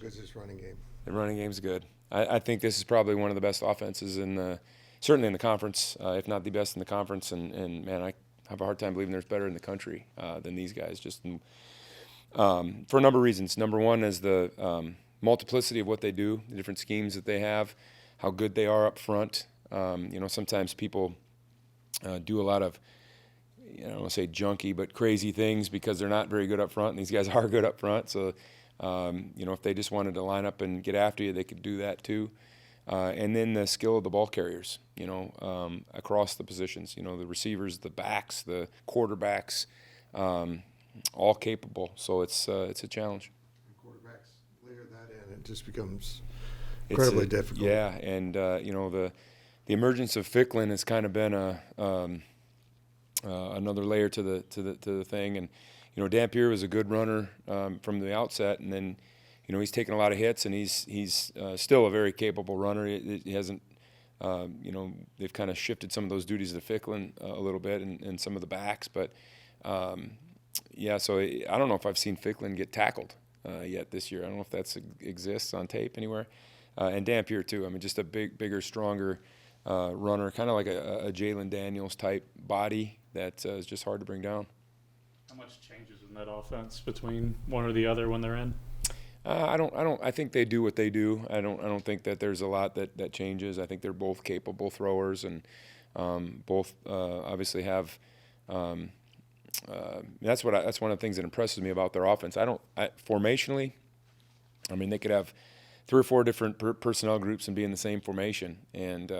good's his running game? The running game's good. I think this is probably one of the best offenses certainly in the conference, if not the best in the conference. And man, I have a hard time believing there's better in the country than these guys. For a number of reasons. Number one is the multiplicity of what they do, the different schemes that they have, how good they are up front. Sometimes people do a lot of, I don't want to say junky, but crazy things because they're not very good up front, and these guys are good up front. So, if they just wanted to line up and get after you, they could do that too. And then the skill of the ball carriers, across the positions, the receivers, the backs, the quarterbacks, all capable. So it's a challenge. Quarterbacks layer that in, it just becomes incredibly difficult. Yeah, and the emergence of Ficklin has kind of been another layer to the thing. And Dampier was a good runner from the outset, and then he's taken a lot of hits, and he's still a very capable runner. He hasn't. They've kind of shifted some of those duties to Ficklin a little bit, and some of the backs, but. So I don't know if I've seen Ficklin get tackled yet this year. I don't know if that exists on tape anywhere. And Dampier too. I mean, just a bigger, stronger runner, kind of like a Jalen Daniels type body that is just hard to bring down. How much changes in that offense between one or the other when they're in? I think they do what they do. I don't think that there's a lot that changes. I think they're both capable throwers, and both obviously have. That's one of the things that impresses me about their offense. Formationally, I mean, they could have 3 or 4 different personnel groups and be in the same formation, and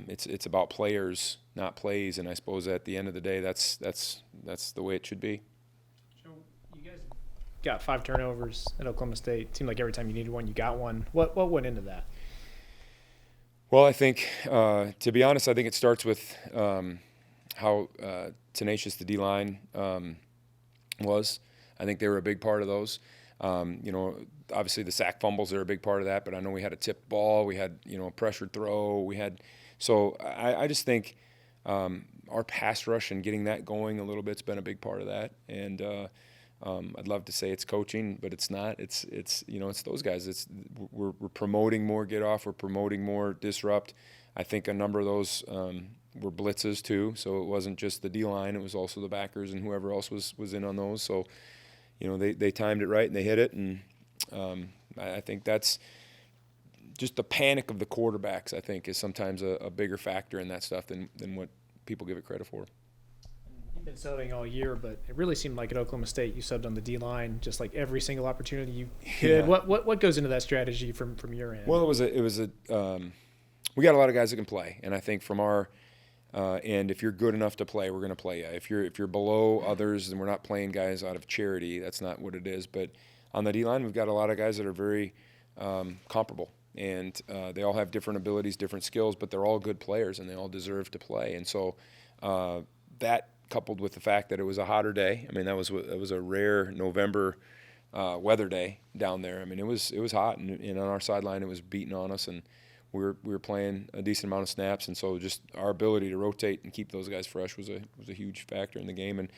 it's about players, not plays. And I suppose at the end of the day, that's the way it should be. Joe, you guys got 5 turnovers at Oklahoma State. It seemed like every time you needed one, you got one. What went into that? Well, I think, to be honest, I think it starts with how tenacious the D-line was. I think they were a big part of those. Obviously the sack fumbles are a big part of that, but I know we had a tipped ball, we had, a pressured throw, so I just think our pass rush and getting that going a little bit's been a big part of that. And I'd love to say it's coaching, but it's not. It's those guys. We're promoting more get off, we're promoting more disrupt. I think a number of those were blitzes too, so it wasn't just the D-line, it was also the backers and whoever else was in on those. So, they timed it right and they hit it, and I think that's just the panic of the quarterbacks, I think, is sometimes a bigger factor in that stuff than what people give it credit for. You've been subbing all year, but it really seemed like at Oklahoma State you subbed on the D-line just like every single opportunity you could. Yeah. What goes into that strategy from your end? Well, we got a lot of guys that can play, and I think from our end, if you're good enough to play, we're going to play you. If you're below others, then we're not playing guys out of charity. That's not what it is. But on the D-line, we've got a lot of guys that are very comparable, and they all have different abilities, different skills, but they're all good players, and they all deserve to play. And so that, coupled with the fact that it was a hotter day, I mean, it was a rare November weather day down there. I mean, it was hot, and on our sideline, it was beating on us, and we were playing a decent amount of snaps, and so just our ability to rotate and keep those guys fresh was a huge factor in the game. And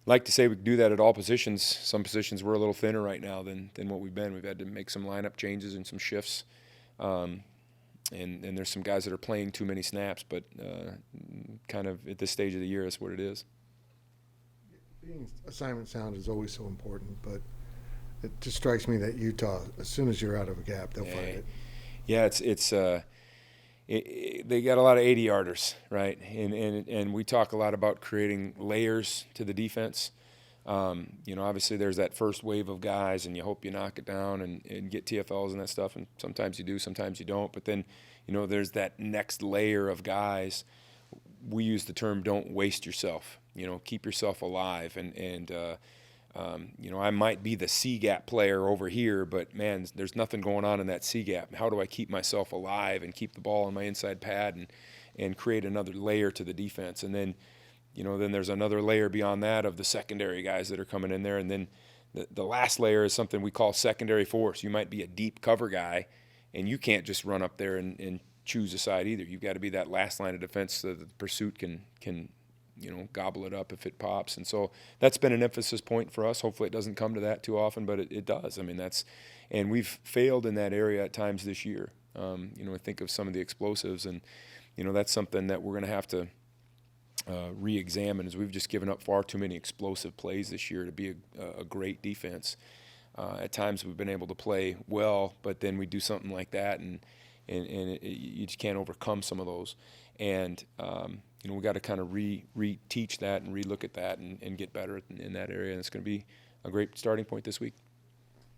like to say we could do that at all positions. Some positions we're a little thinner right now than what we've been. We've had to make some lineup changes and some shifts, and there's some guys that are playing too many snaps, but kind of at this stage of the year, that's what it is. Being assignment sound is always so important, but it just strikes me that Utah, as soon as you're out of a gap, they'll find it. Yeah, they got a lot of 80-yarders, right? And we talk a lot about creating layers to the defense. Obviously there's that first wave of guys, and you hope you knock it down and get TFLs and that stuff, and sometimes you do, sometimes you don't. But then, there's that next layer of guys. We use the term "don't waste yourself." Keep yourself alive, and I might be the C-gap player over here, but, man, there's nothing going on in that C-gap. How do I keep myself alive and keep the ball on my inside pad and create another layer to the defense? And then, then there's another layer beyond that of the secondary guys that are coming in there. And then the last layer is something we call secondary force. You might be a deep cover guy, and you can't just run up there and choose a side either. You've got to be that last line of defense so that the pursuit can gobble it up if it pops. And so that's been an emphasis point for us. Hopefully it doesn't come to that too often, but it does. I mean, and we've failed in that area at times this year. I think of some of the explosives, and that's something that we're going to have to re-examine, is we've just given up far too many explosive plays this year to be a great defense. At times we've been able to play well, but then we do something like that, and you just can't overcome some of those. And we got to kind of re-teach that and re-look at that and get better in that area. And it's going to be a great starting point this week.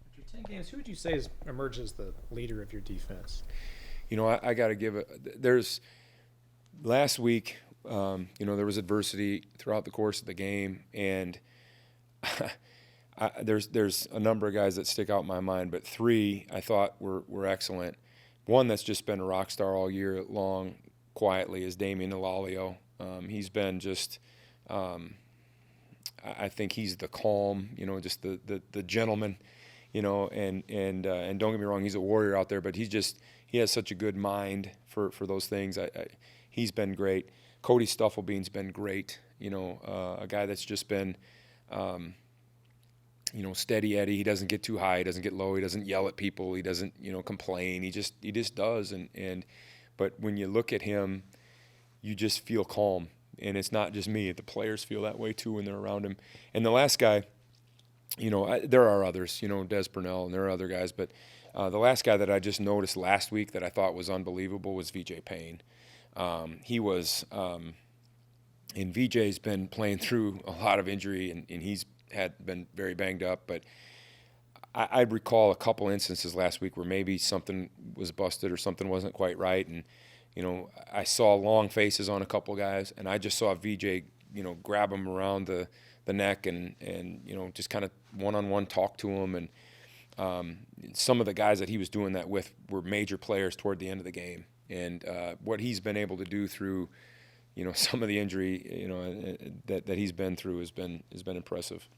After 10 games, who would you say emerged as the leader of your defense? I got to give there's last week, there was adversity throughout the course of the game, and there's a number of guys that stick out in my mind, but 3 I thought were excellent. One that's just been a rock star all year long, quietly, is Damian Elalio. He's been just, I think he's the calm, just the gentleman, and don't get me wrong, he's a warrior out there, but he has such a good mind for those things. He's been great. Cody Stufflebean's been great. A guy that's just been, steady Eddie. He doesn't get too high. He doesn't get low. He doesn't yell at people. He doesn't, complain. He just does. But when you look at him, you just feel calm. And it's not just me. The players feel that way too when they're around him. And the last guy, there are others, Des Purnell, and there are other guys. But the last guy that I just noticed last week that I thought was unbelievable was VJ Payne. He was, and VJ's been playing through a lot of injury, and he's had been very banged up. But I recall a couple instances last week where maybe something was busted or something wasn't quite right, and I saw long faces on a couple guys, and I just saw VJ, grab him around the neck and just kind of one-on-one talk to him. And some of the guys that he was doing that with were major players toward the end of the game. And what he's been able to do through, some of the injury, that he's been through has been impressive.